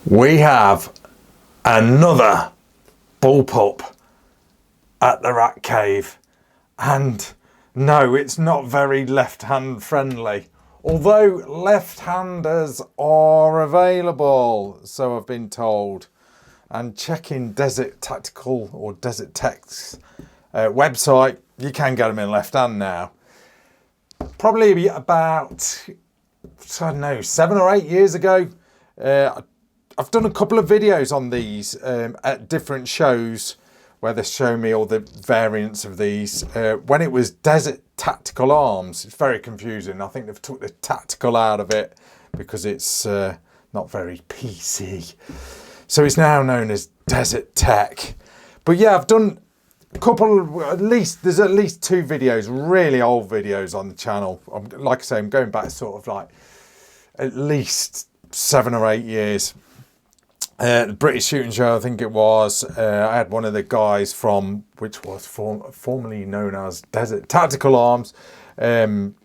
We have another bullpup at the Rat Cave, and no, it's not very left-hand friendly, although left-handers are available, so I've been told. And checking Desert Tactical or Desert Tech's website, you can get them in left hand now. Probably about, I don't know, 7 or 8 years ago, I've done a couple of videos on these at different shows where they show me all the variants of these. When it was Desert Tactical Arms, it's very confusing. I think they've took the tactical out of it because it's not very PC. So it's now known as Desert Tech. But yeah, I've done a couple, there's at least 2 videos, really old videos on the channel. Like I say, I'm going back sort of like at least 7 or 8 years. The British Shooting Show, I think it was. I had one of the guys from, which was formerly known as Desert Tactical Arms, trying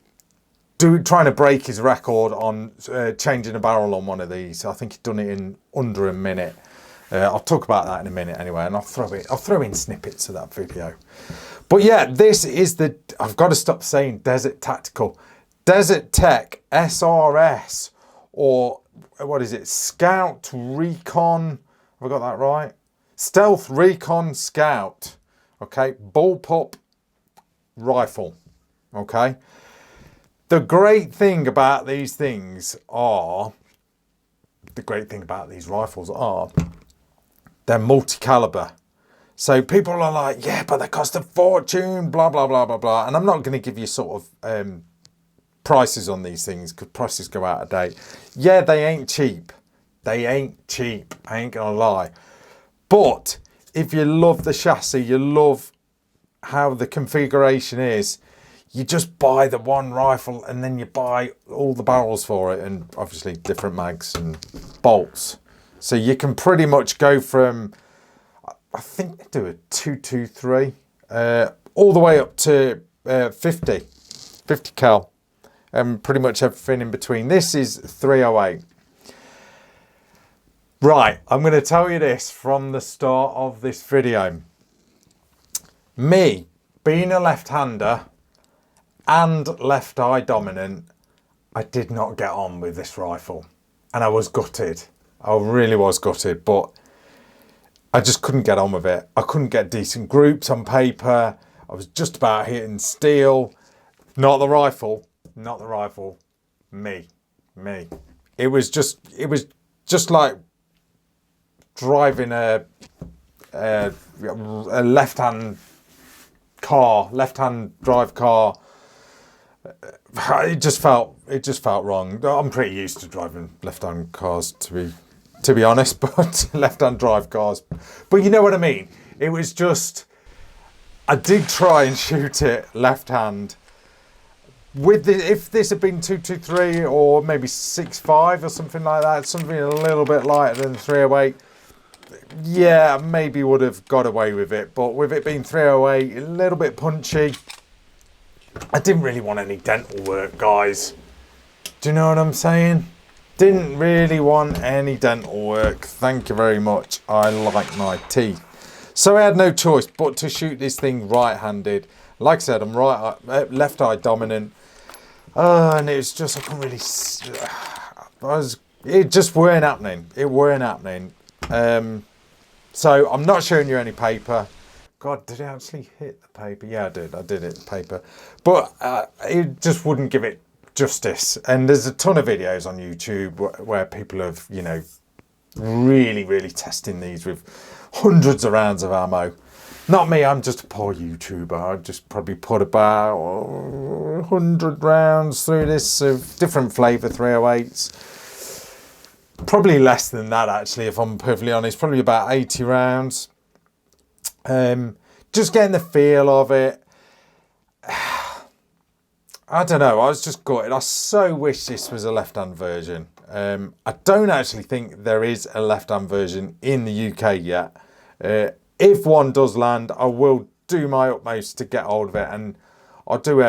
to break his record on changing a barrel on one of these. I think he'd done it in under a minute. I'll talk about that in a minute anyway, and I'll throw in snippets of that video. But yeah, this is I've got to stop saying Desert Tactical. Desert Tech SRS, or what is it? Scout Recon. Have I got that right? Stealth Recon Scout. Okay, bullpup rifle. Okay. The great thing about these rifles are, they're multi-caliber. So people are like, yeah, but they cost a fortune, blah, blah, blah, blah, blah. And I'm not going to give you sort of prices on these things because prices go out of date. Yeah, they ain't cheap. They ain't cheap. I ain't going to lie. But if you love the chassis, you love how the configuration is, you just buy the one rifle and then you buy all the barrels for it and obviously different mags and bolts. So you can pretty much go from, I think they do a 223, all the way up to 50 cal, and pretty much everything in between. This is 308. Right, I'm going to tell you this from the start of this video. Me, being a left-hander, and left eye dominant, I did not get on with this rifle, and I was gutted. I really was gutted, but I just couldn't get on with it. I couldn't get decent groups on paper. I was just about hitting steel. Not the rifle, me. It was just like driving a left-hand drive car. It just felt wrong. I'm pretty used to driving left-hand cars, to be honest, but left-hand drive cars. But you know what I mean. It was just, I did try and shoot it left-hand. If this had been 223 or maybe 6.5 or something like that, something a little bit lighter than 308, yeah, maybe would have got away with it. But with it being 308, a little bit punchy. I didn't really want any dental work, guys. Do you know what I'm saying? Didn't really want any dental work. Thank you very much. I like my teeth. So I had no choice but to shoot this thing right-handed. Like I said, I'm left eye dominant. And it was just, I couldn't really... it just weren't happening. It weren't happening. So I'm not showing you any paper. God, did it actually hit the paper? Yeah, I did. I did hit the paper. But it just wouldn't give it justice. And there's a ton of videos on YouTube where people have, you know, really testing these with hundreds of rounds of ammo. Not me, I'm just a poor YouTuber. I've just probably put about 100 rounds through this of different flavour 308s. Probably less than that, actually, if I'm perfectly honest. Probably about 80 rounds. Just getting the feel of it. I don't know, I was just gutted. I so wish this was a left-hand version. I don't actually think there is a left-hand version in the UK yet. If one does land, I will do my utmost to get hold of it, and I'll do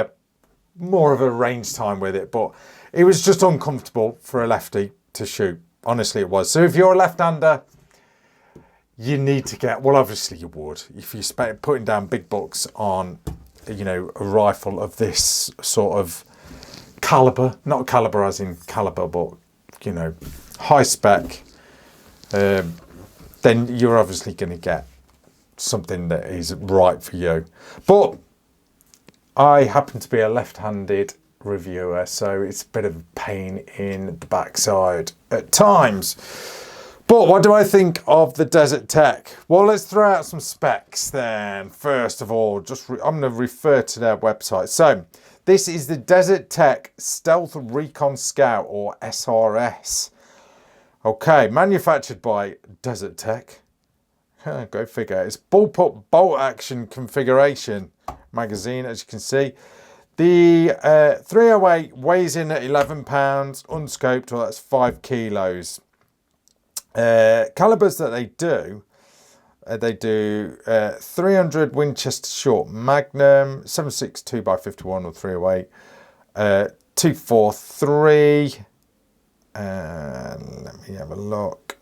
more of a range time with it. But it was just uncomfortable for a lefty to shoot. Honestly, it was. So if you're a left-hander, you need to get, well, obviously you would. If you spend putting down big bucks on, you know, a rifle of this sort of caliber, not caliber as in caliber, but, you know, high spec, then you're obviously going to get something that is right for you. But I happen to be a left-handed reviewer, so it's a bit of a pain in the backside at times. But what do I think of the Desert Tech? Well, let's throw out some specs then. First of all, I'm going to refer to their website. So this is the Desert Tech Stealth Recon Scout, or SRS. Okay, manufactured by Desert Tech. Go figure. It's bullpup bolt action configuration magazine, as you can see. The 308 weighs in at 11 pounds, unscoped, well, that's 5 kilos. Calibers that they do 300 Winchester short Magnum, 7.62 by 51 or 308, 243, and let me have a look.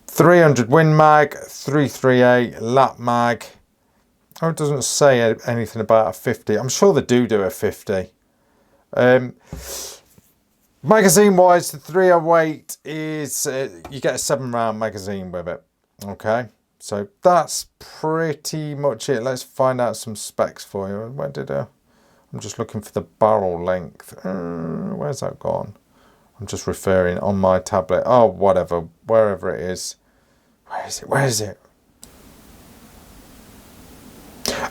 300 Win Mag, 338 Lap Mag. Oh, it doesn't say anything about a 50. I'm sure they do a 50. Magazine wise, the 308 is, you get a 7-round magazine with it. Okay, so that's pretty much it. Let's find out some specs for you. Where did I'm just looking for the barrel length. Where's that gone? I'm just referring on my tablet. Oh, whatever, wherever it is. Where is it?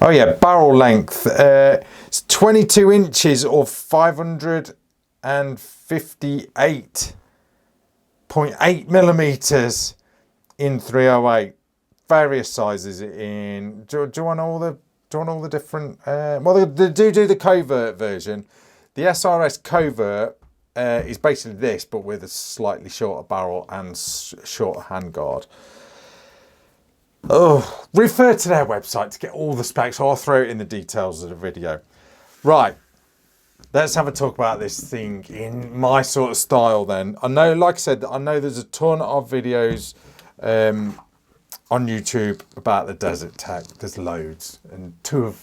Oh yeah, barrel length. It's 22 inches or 558.8 millimeters in 308. Various sizes in. Do you want all the different? Well, they do the covert version. The SRS covert is basically this, but with a slightly shorter barrel and shorter handguard. Oh, refer to their website to get all the specs. I'll throw it in the details of the video. Right, let's have a talk about this thing in my sort of style then. I know, like I said, I know there's a ton of videos on YouTube about the Desert Tech. There's loads, and two or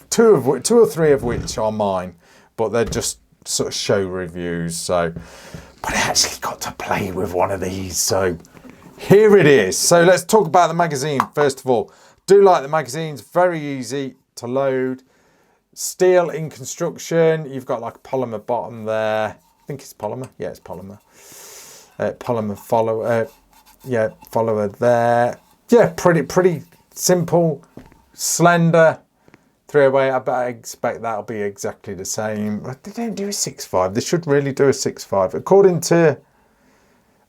three of which are mine, but they're just sort of show reviews. So, but I actually got to play with one of these, so here it is. So let's talk about the magazine first of all. Do like the magazine's very easy to load. Steel in construction. You've got like a polymer bottom there. I think it's polymer. Yeah, it's polymer. Polymer follower. Yeah, follower there. Yeah, pretty simple, slender. 308. I expect that'll be exactly the same. They don't do a 6.5. They should really do a 6.5.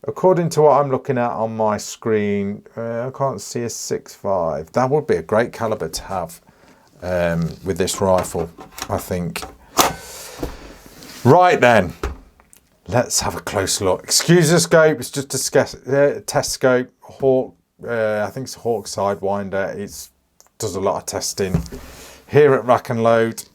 According to what I'm looking at on my screen, I can't see a 6.5. That would be a great caliber to have with this rifle, I think. Right then, let's have a close look. Excuse the scope, it's just a test scope. Hawk, I think it's a Hawk Sidewinder. It does a lot of testing here at RACKNLOAD.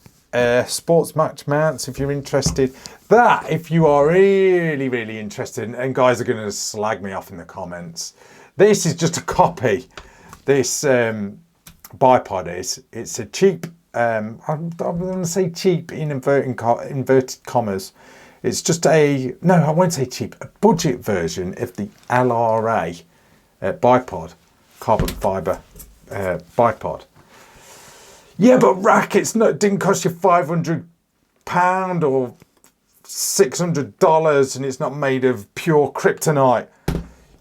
Sports match mounts, if you're interested. That, if you are really interested, and guys are going to slag me off in the comments, this is just a copy. This bipod is. It's a cheap, I'm going to say cheap in inverted commas. It's just a, no, I won't say cheap, a budget version of the LRA bipod, carbon fibre bipod. Yeah, but rack, it didn't cost you £500 or $600, and it's not made of pure kryptonite.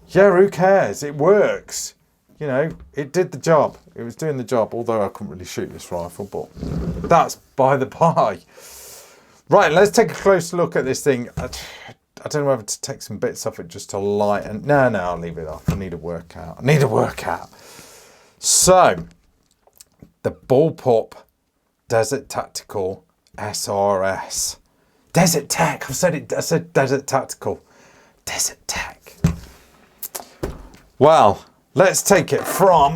Yeah, who cares? It works. You know, it did the job. It was doing the job, although I couldn't really shoot this rifle, but that's by the by. Right, let's take a close look at this thing. I don't know whether to take some bits off it just to lighten. No, I'll leave it off. I need a workout. So, the bullpup Desert Tactical SRS. Desert Tech. I said Desert Tactical. Desert Tech. Well, let's take it from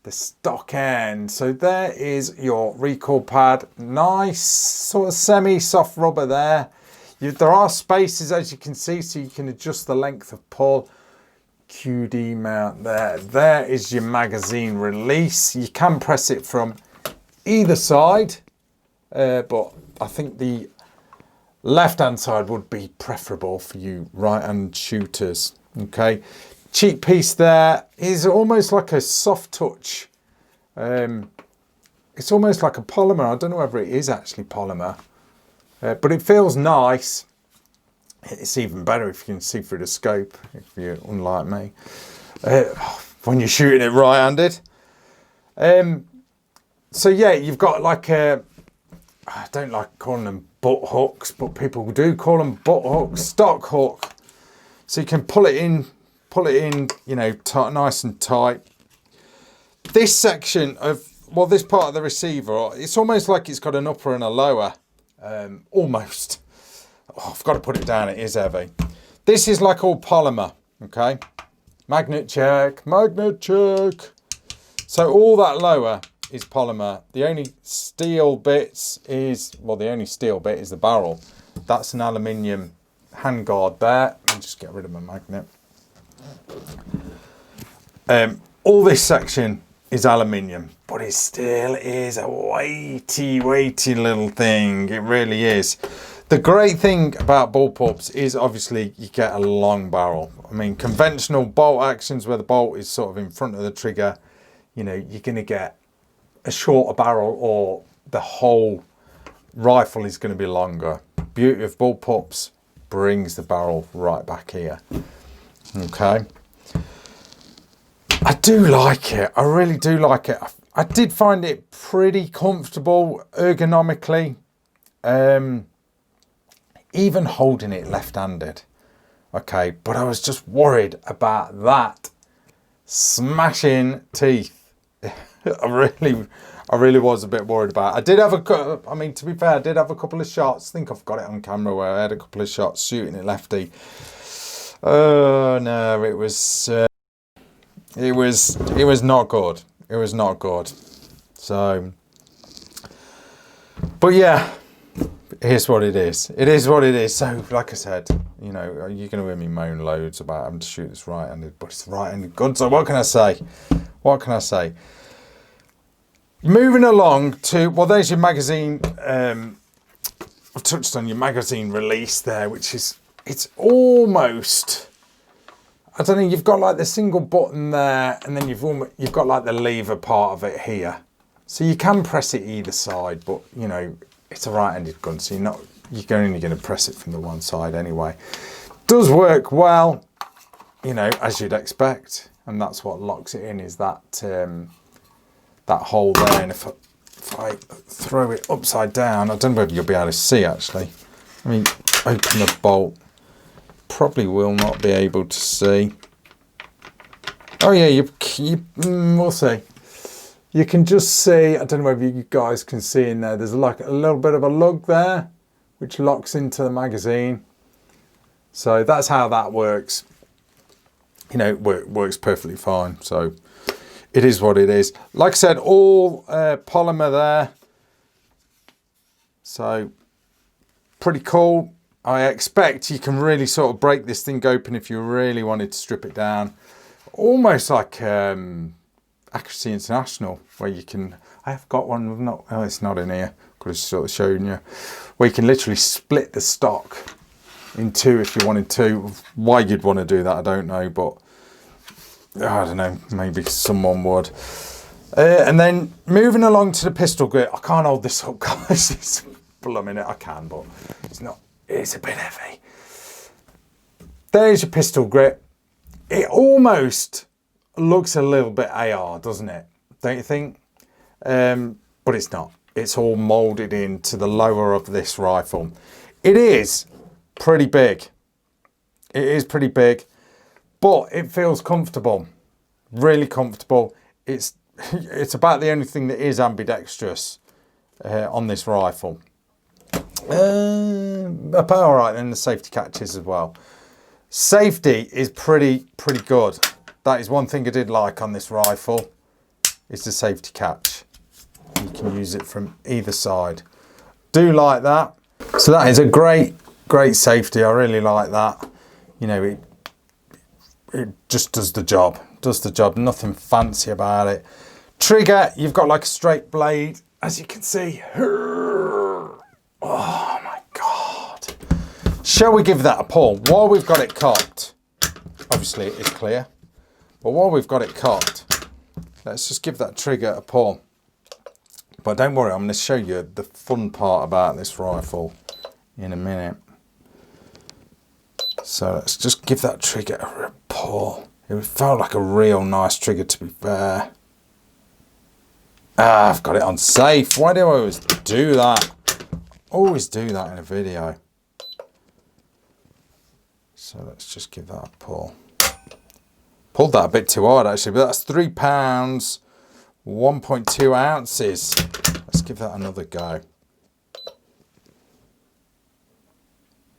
the stock end. So there is your recoil pad. Nice sort of semi-soft rubber there. There are spaces, as you can see, so you can adjust the length of pull. QD mount there. There is your magazine release. You can press it from either side, but I think the left-hand side would be preferable for you right-hand shooters. Okay, cheek piece there is almost like a soft touch. It's almost like a polymer. I don't know whether it is actually polymer, but it feels nice. It's even better if you can see through the scope, if you're unlike me, when you're shooting it right-handed. So yeah, you've got like I don't like calling them butt hooks, but people do call them butt hooks, stock hook. So you can pull it in, you know, nice and tight. This section of, well, this part of the receiver, it's almost like it's got an upper and a lower, almost. Oh, I've got to put it down, it is heavy. This is like all polymer, okay? Magnet check. So all that lower is polymer. The only steel bits is, well, the only steel bit is the barrel. That's an aluminium handguard there. Let me just get rid of my magnet. All this section is aluminium, but it still is a weighty little thing. It really is. The great thing about bullpups is obviously you get a long barrel. I mean, conventional bolt actions where the bolt is sort of in front of the trigger, you know, you're going to get a shorter barrel or the whole rifle is going to be longer. Beauty of bullpups brings the barrel right back here. Okay. I do like it. I really do like it. I did find it pretty comfortable ergonomically. Even holding it left-handed, okay, but I was just worried about that smashing teeth. I really was a bit worried about it. I did have I mean, to be fair, I did have a couple of shots. I think I've got it on camera where I had a couple of shots shooting it lefty. Oh no, it was not good. It was not good. So, but yeah. Here's what it is. It is what it is. So, like I said, you know, you're going to hear me moan loads about having to shoot this right-handed, but it's right-handed gun. So what can I say? What can I say? Moving along to, well, there's your magazine. I've touched on your magazine release there, which is, it's almost, I don't know, you've got like the single button there, and then you've got like the lever part of it here. So you can press it either side, but you know, it's a right-handed gun, so you're only going to press it from the one side anyway. Does work well, you know, as you'd expect, and that's what locks it in, is that that hole there. And if I throw it upside down, I don't know whether you'll be able to see actually. I mean, open the bolt. Probably will not be able to see. Oh yeah, we'll see. You can just see, I don't know whether you guys can see in there, there's like a little bit of a lug there, which locks into the magazine. So that's how that works. You know, it works perfectly fine. So it is what it is. Like I said, all polymer there. So pretty cool. I expect you can really sort of break this thing open if you really wanted to strip it down. Almost like Accuracy International, where you can, I have got one, oh, it's not in here, could have sort of shown you, where you can literally split the stock in two if you wanted to. Why you'd want to do that, I don't know, but I don't know, maybe someone would. And then moving along to the pistol grip, I can't hold this up, guys, it's blooming it, I can, but it's a bit heavy. There's your pistol grip. It almost looks a little bit AR, doesn't it? Don't you think? But it's not. It's all molded into the lower of this rifle. It is pretty big. It is pretty big, but it feels comfortable. Really comfortable. It's about the only thing that is ambidextrous on this rifle. All right, then the safety catches as well. Safety is pretty good. That is one thing I did like on this rifle, is the safety catch. You can use it from either side. Do like that. So that is a great Great safety, I really like that. You know, it just does the job. Nothing fancy about it. Trigger, you've got like a straight blade, as you can see. Oh my God. Shall we give that a pull? While we've got it cocked, obviously it is clear, but while we've got it cocked, let's just give that trigger a pull. But don't worry, I'm going to show you the fun part about this rifle in a minute. So let's just give that trigger a pull. It felt like a real nice trigger, to be fair. Ah, I've got it on safe. Why do I always do that? Always do that in a video. So let's just give that a pull. Pulled that a bit too hard actually, but that's 3 pounds, 1.2 ounces. Let's give that another go.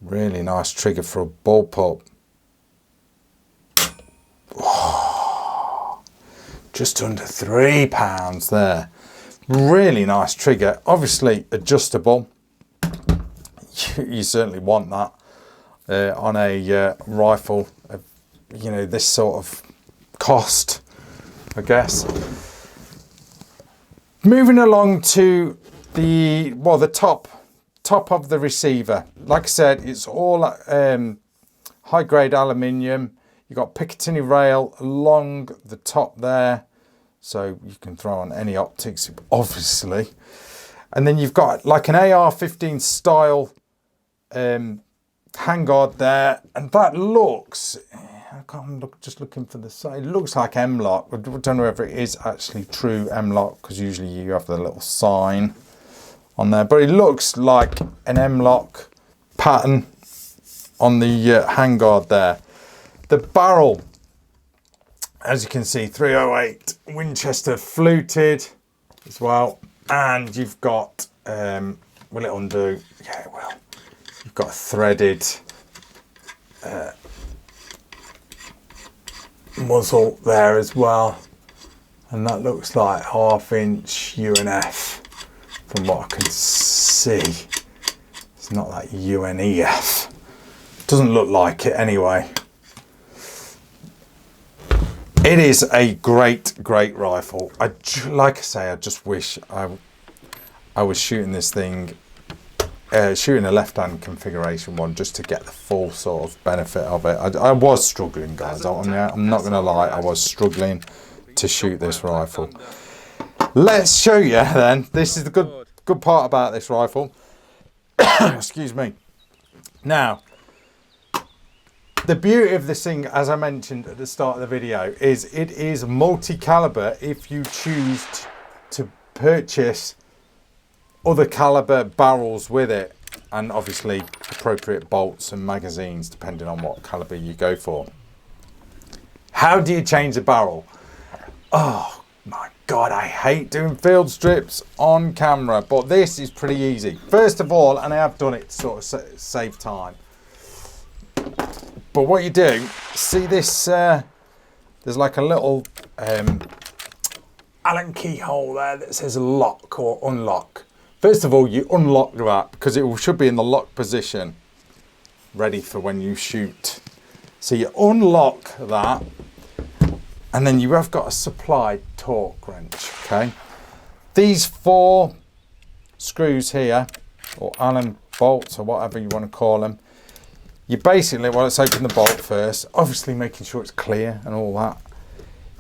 Really nice trigger for a bullpup. Oh, just under 3 pounds there. Really nice trigger. Obviously adjustable. You certainly want that on a rifle of, you know, this sort of cost, I guess. Moving along to the top of the receiver. Like I said, it's all high grade aluminium. You've got Picatinny rail along the top there, so you can throw on any optics, obviously. And then you've got like an AR-15 style handguard there, and that looks, just looking for the side, it looks like M-lock. I don't know whether it is actually true M-lock, because usually you have the little sign on there, but it looks like an M-lock pattern on the handguard there. The barrel, as you can see, 308 Winchester fluted as well, and you've got, will it undo? Yeah, it will. You've got a threaded muzzle there as well, and that looks like 1/2" UNF from what I can see. It's not like UNEF. Doesn't look like it anyway. It is a great rifle. Like I say, I just wish I was shooting this thing, shooting a left-hand configuration one, just to get the full sort of benefit of it. I was struggling, guys. I'm not going to lie. I was struggling to shoot this rifle. Let's show you then. This is the good part about this rifle. Excuse me. Now, the beauty of this thing, as I mentioned at the start of the video, is it is multi-caliber if you choose to purchase other caliber barrels with it, and obviously appropriate bolts and magazines depending on what caliber you go for. How do you change the barrel? Oh my God, I hate doing field strips on camera, but this is pretty easy. First of all, and I have done it to sort of save time, but what you do, see this, there's like a little Allen key hole there that says lock or unlock. First of all, you unlock that because it should be in the lock position, ready for when you shoot. So you unlock that, and then you have got a supplied torque wrench, okay? These 4 screws here, or Allen bolts or whatever you want to call them, you basically, well, let's open the bolt first, obviously making sure it's clear and all that.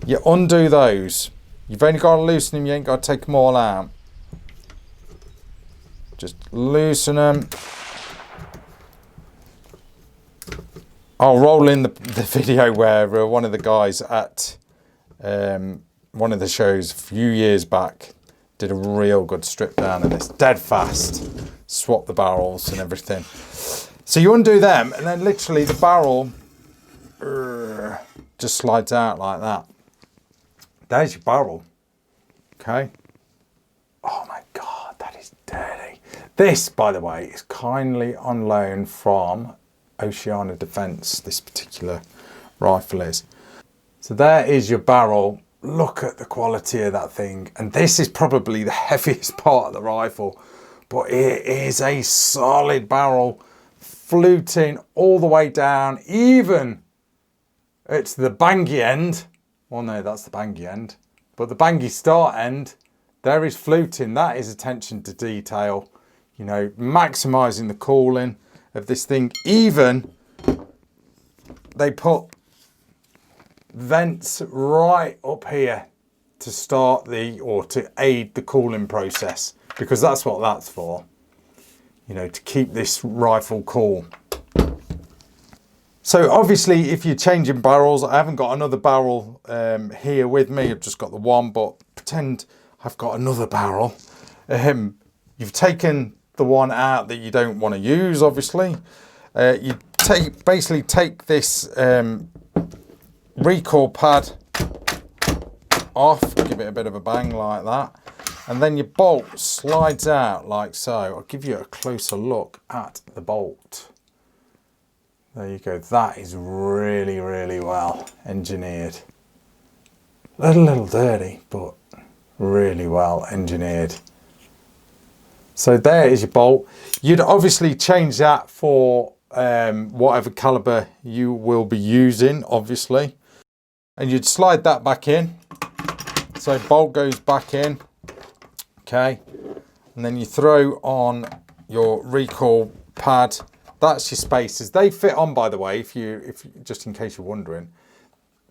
You undo those. You've only got to loosen them, you ain't got to take them all out. Just loosen them. I'll roll in the video where one of the guys at one of the shows a few years back did a real good strip down of this, dead fast, swap the barrels and everything. So you undo them, and then literally the barrel just slides out like that. There's your barrel, okay? Oh my God, that is dirty. This, by the way, is kindly on loan from Oceana Defence, this particular rifle is. So there is your barrel. Look at the quality of that thing. And this is probably the heaviest part of the rifle, but it is a solid barrel fluting all the way down, even it's the bangy end. Well, no, that's the bangy end. But the bangy start end, there is fluting. That is attention to detail. You know, maximising the cooling of this thing. Even they put vents right up here to start to aid the cooling process, because that's what that's for. You know, to keep this rifle cool. So obviously, if you're changing barrels, I haven't got another barrel here with me. I've just got the one, but pretend I've got another barrel. You've taken the one out that you don't want to use, obviously. You basically take this recoil pad off, give it a bit of a bang like that, and then your bolt slides out like so. I'll give you a closer look at the bolt. There you go. That is really, really well engineered. A little dirty, but really well engineered. So there is your bolt. You'd obviously change that for whatever caliber you will be using, obviously. And you'd slide that back in. So bolt goes back in. Okay. And then you throw on your recoil pad. That's your spacers. They fit on, by the way, if just in case you're wondering.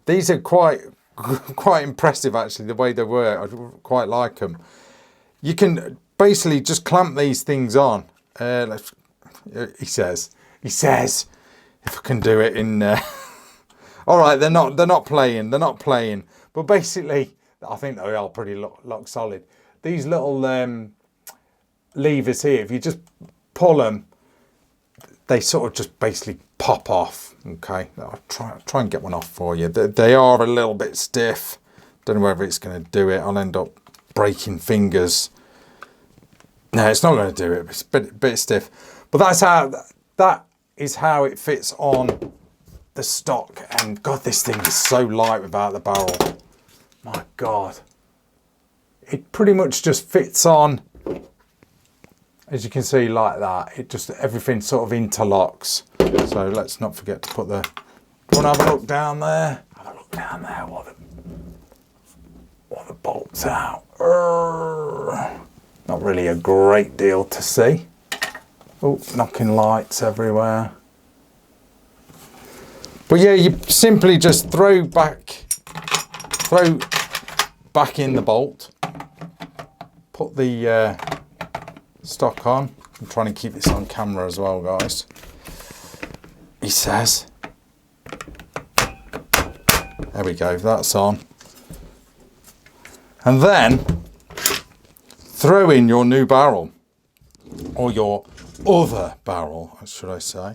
These are quite impressive, actually, the way they work. I quite like them. You can basically just clamp these things on. He says, if I can do it in. All right, they're not playing. But basically, I think they are pretty lock solid. These little levers here, if you just pull them, they sort of just basically pop off. Okay, I'll try and get one off for you. They are a little bit stiff. Don't know whether it's going to do it. I'll end up breaking fingers. No, it's not going to do it. It's a bit stiff. But that is how it fits on the stock. And God, this thing is so light without the barrel. My God, it pretty much just fits on. As you can see, like that, everything sort of interlocks. So let's not forget to put the. Want to have a look down there? Have a look down there. What the bolts out? Not really a great deal to see. Oh, knocking lights everywhere. But yeah, you simply just throw back in the bolt. Put the stock on. I'm trying to keep this on camera as well, guys. He says. There we go, that's on. And then throw in your new barrel, or your other barrel, should I say.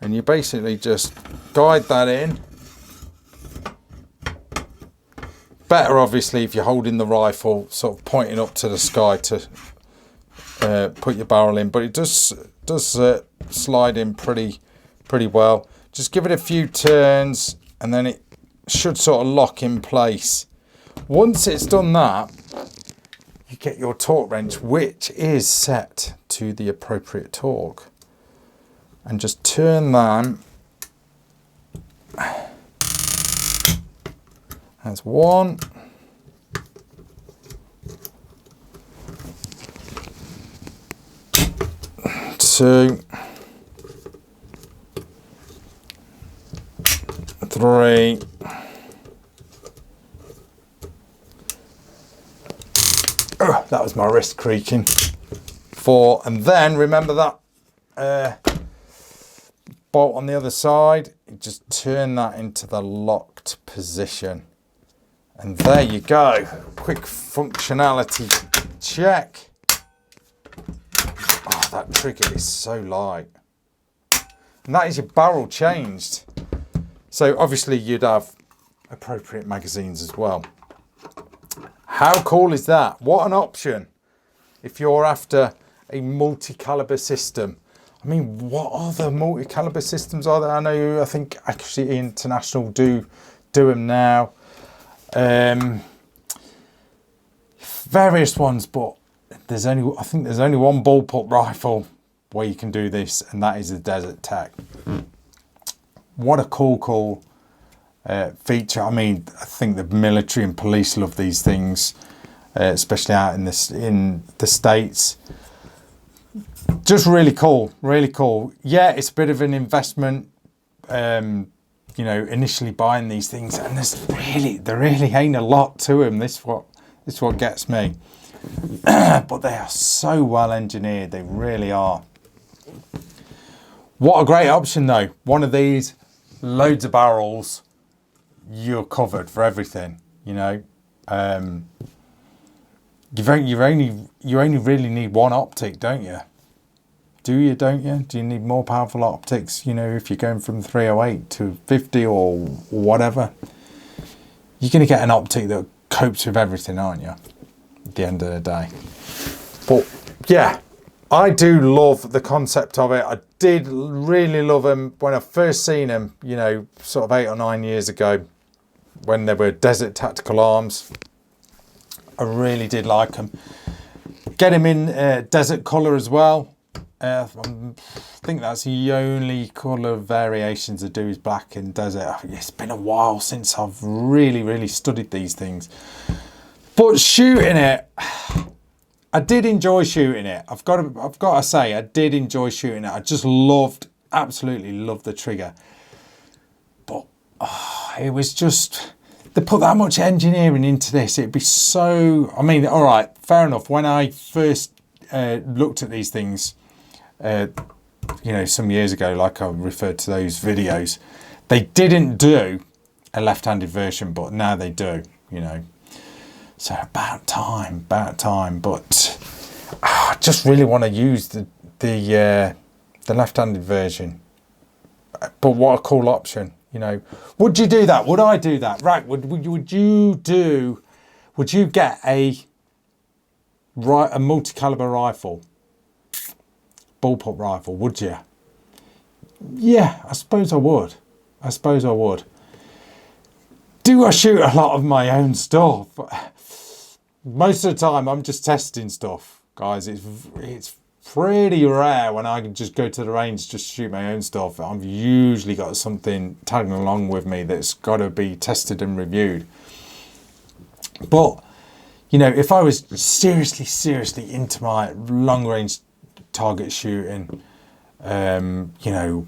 And you basically just guide that in. Better, obviously, if you're holding the rifle sort of pointing up to the sky to put your barrel in, but it does slide in pretty well. Just give it a few turns and then it should sort of lock in place. Once it's done that, you get your torque wrench, which is set to the appropriate torque, and just turn them. That's one. Two. Three. Oh, that was my wrist creaking. Four. And then remember that bolt on the other side. You just turn that into the locked position. And there you go. Quick functionality check. Oh, that trigger is so light. And that is your barrel changed. So obviously you'd have appropriate magazines as well. How cool is that? What an option if you're after a multi-caliber system. I mean, what other multi-caliber systems are there? I think actually International do them now. Various ones, but I think there's only one bullpup rifle where you can do this, and that is the Desert Tech. What a cool feature. I mean, I think the military and police love these things, especially out in the States. Just really cool, really cool. Yeah, it's a bit of an investment, you know, initially buying these things, and there really ain't a lot to them. This is what gets me. But they are so well engineered, they really are. What a great option though. One of these, loads of barrels, you're covered for everything, you know. You only really need one optic, don't you? Do you, don't you? Do you need more powerful optics, you know, if you're going from 308 to 50 or whatever? You're going to get an optic that copes with everything, aren't you? At the end of the day. But yeah, I do love the concept of it. I did really love them when I first seen them, you know, sort of 8 or 9 years ago, when they were Desert Tactical Arms. I really did like them. Get them in desert colour as well. I think that's the only colour variations I do is black and desert. It's been a while since I've really studied these things. But shooting it, I did enjoy shooting it. I've got to say, I did enjoy shooting it. I just absolutely loved the trigger. But it was just, they put that much engineering into this. It'd be so, I mean, all right, fair enough. When I first looked at these things, you know, some years ago, like I referred to those videos, they didn't do a left-handed version, but now they do, you know. So about time, but I just really want to use the left-handed version. But what a cool option, you know. Would you do that? Would I do that? Right, would you get a multi-caliber rifle? Bullpup rifle, would you? Yeah, I suppose I would. Do I shoot a lot of my own stuff? Most of the time I'm just testing stuff, guys. It's pretty rare when I can just go to the range just shoot my own stuff. I've usually got something tagging along with me that's got to be tested and reviewed. But you know, if I was seriously into my long range target shooting, you know,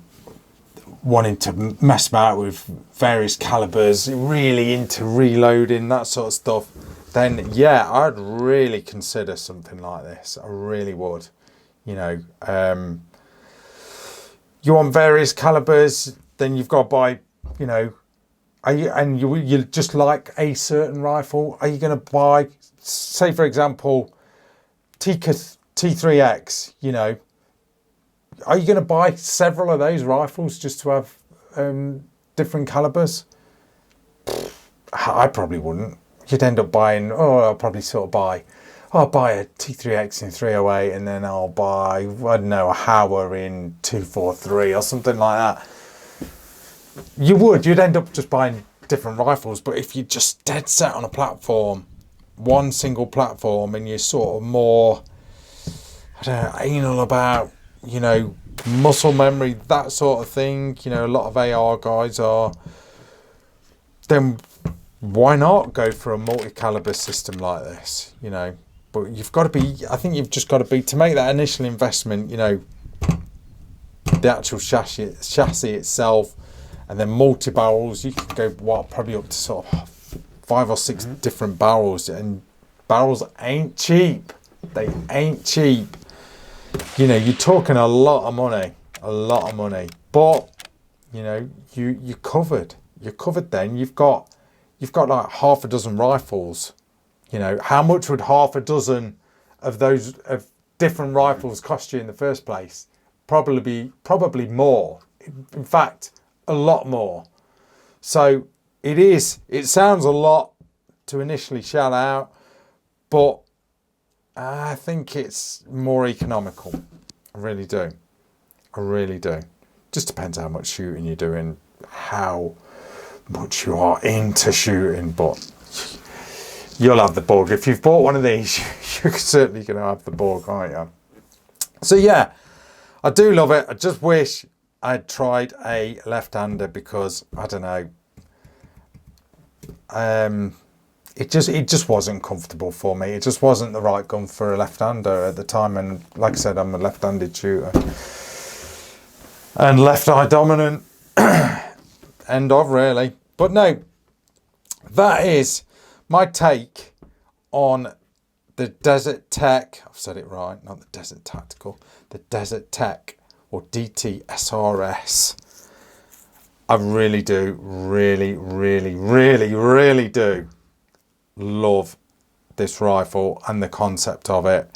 wanting to mess about with various calibers, really into reloading, that sort of stuff, then yeah, I'd really consider something like this. I really would. You know, you want various calibers, then you've got to buy, you know, you just like a certain rifle. Are you going to buy, say for example, T3X, you know, are you going to buy several of those rifles just to have different calibers? I probably wouldn't. You'd end up buying, I'll probably sort of buy a T3X in 308 and then I'll buy, I don't know, a Hauer in 243 or something like that. You'd end up just buying different rifles. But if you're just dead set on a platform, one single platform, and you're sort of more, I don't know, anal about, you know, muscle memory, that sort of thing, you know, a lot of AR guys are, then why not go for a multi-caliber system like this, you know? But you've got to be, I think you've just got to be, to make that initial investment, you know, the actual chassis itself, and then multi-barrels, you can go, what, probably up to sort of 5 or 6 different barrels, and barrels ain't cheap. They ain't cheap. You know, you're talking a lot of money, but you know, you're covered. You're covered then. You've got like half a dozen rifles. You know, how much would half a dozen of those of different rifles cost you in the first place? Probably more. In fact, a lot more. So it sounds a lot to initially shell out, but I think it's more economical. I really do. Just depends how much shooting you're doing, how much you are into shooting, but you'll have the bug. If you've bought one of these, you're certainly going to have the bug, aren't you? So yeah, I do love it. I just wish I'd tried a left-hander because, I don't know, it just wasn't comfortable for me. It just wasn't the right gun for a left-hander at the time. And like I said, I'm a left-handed shooter and left eye dominant. End of, really. But no, that is my take on the Desert Tech. I've said it right, not the Desert Tactical. The Desert Tech or DT SRS. I really do, really do love this rifle and the concept of it.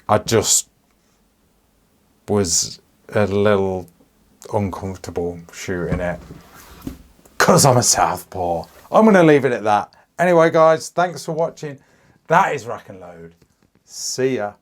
I just was a little uncomfortable shooting it because I'm a southpaw. I'm going to leave it at that. Anyway, guys, thanks for watching. That is Rack and Load. See ya.